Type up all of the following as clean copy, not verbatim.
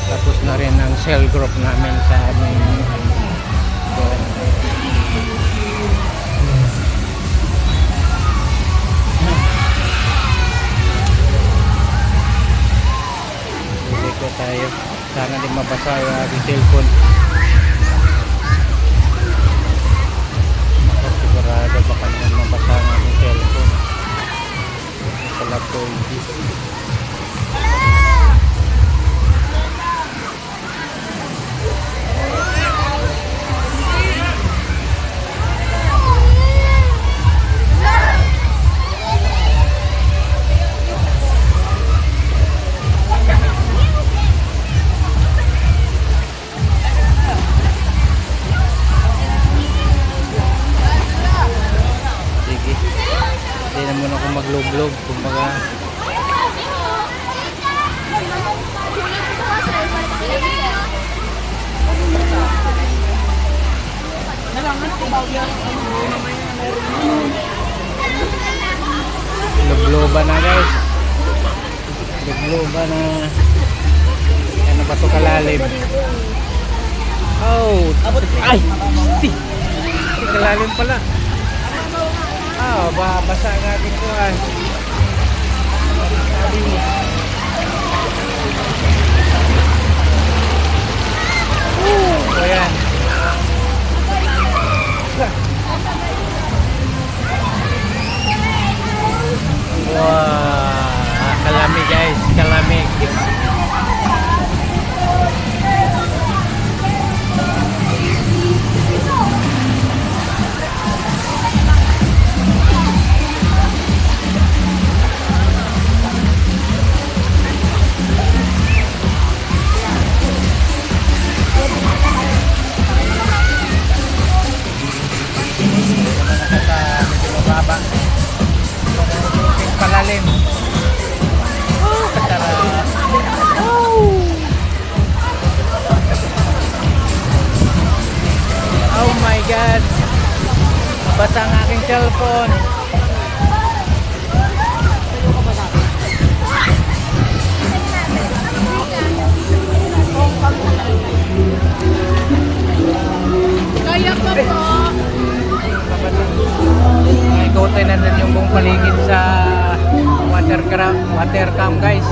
Tapos na rin ang cell group namin sa aming hindi ko tayo. Sana din mabasa yung aking cellphone. Sigurado baka naman mabasa ang aking cellphone. Sa laptop. Maglog-log kumbaga. Log-loba na guys. Log-loba na. Ano ba ito kalalim? Oh, ay! Kalalim pala. Basa natin ito ah. Ayan. Wow, kalamig guys, kalamig. Palalim. Kasarap. Oh my God. Basa ang aking cellphone. Kaya pa po. Ikutin natin yung buong paligid sa water cam guys.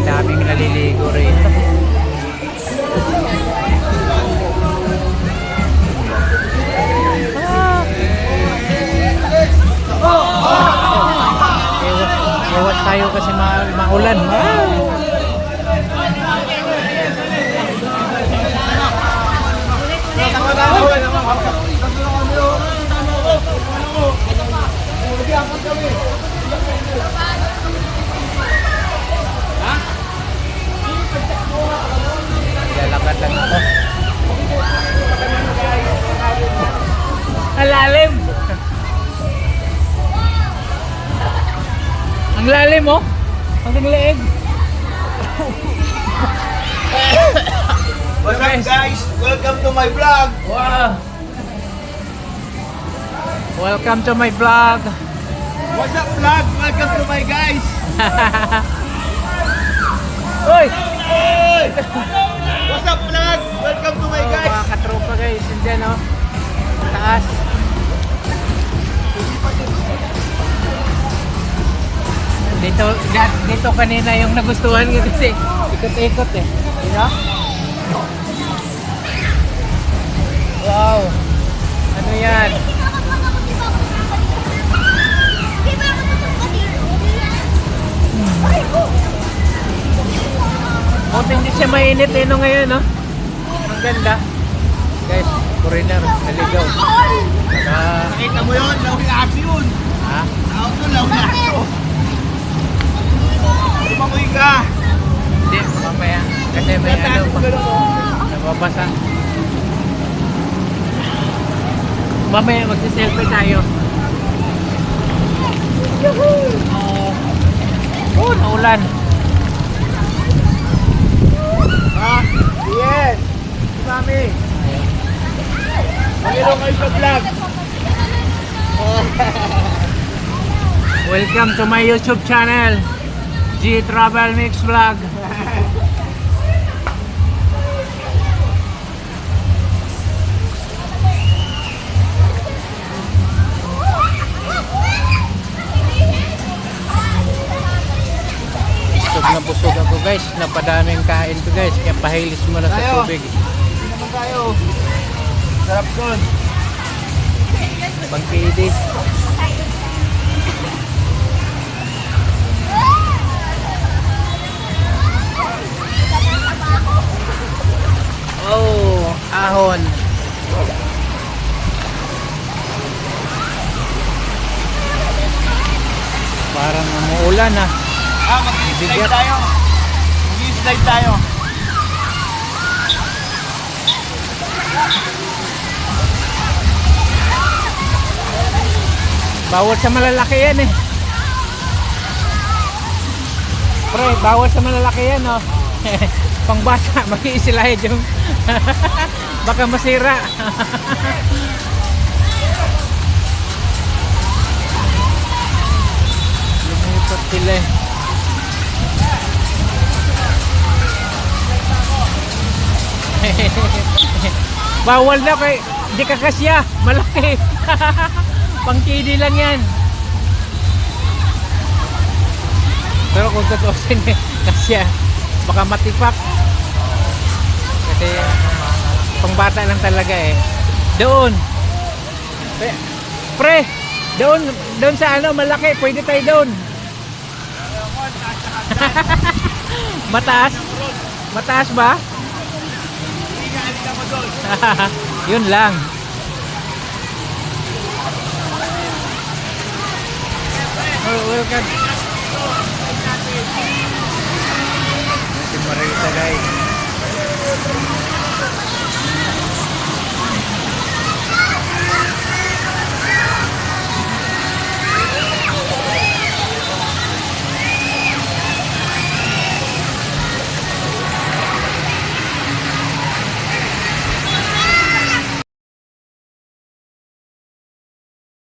Daming naliligo rito. Iwas tayo kasi maulan. Lalakad lang ako. Alalim. Ang lalim oh. Ang leeg. What's up guys? Welcome to my vlog. Wow. Welcome to my vlog. What's up vlog? Welcome to my guys. Uy! Hey! What's up vlog? Welcome to my guys. Mga katropa guys, nandiyan oh. Taas. Dito kanina yung nagustuhan ko kasi ikot-ikot eh. You know? Wow! Ano yan? Buti hindi siya mainit eh no ngayon no? Ang ganda. Guys, foreigner, naligaw. Nakita mo yun? Lawi-aso yun. Ha? Tawag doon, lawi-aso. Lumamoy ka. Hindi, mamaya. Kasi may ano, nababasa. Mamaya magsiselfie tayo. Oh, naulan. Ha? Yes. Tulong kayo sa vlog. Welcome to my YouTube channel, G Travel Mix Vlog. Busog ako guys, napadaming kain ko guys, kaya pahilis mo na sa Tayo. tubig. Hindi naman tayo. Sarap doon. Pagpili. Oh, ahon. Parang umuulan ah. Mag-slide Bigat. tayo. Mag-slide tayo. Bawal sa malalaki yan eh. Pre, bawal sa malalaki yan oh. Pangbata, mag-iisilahid yung baka masira. Lumipat sila eh. Bawal na kay di ka kasya, malaki. Pangkidi lang yan. Pero kung tutusin eh, kasya, baka matipak. Kasi pangbata lang talaga eh. Doon. Pre, doon sa ano, malaki, pwede tayo doon. Mataas? Mataas ba? Yun lang. Oh, welcome.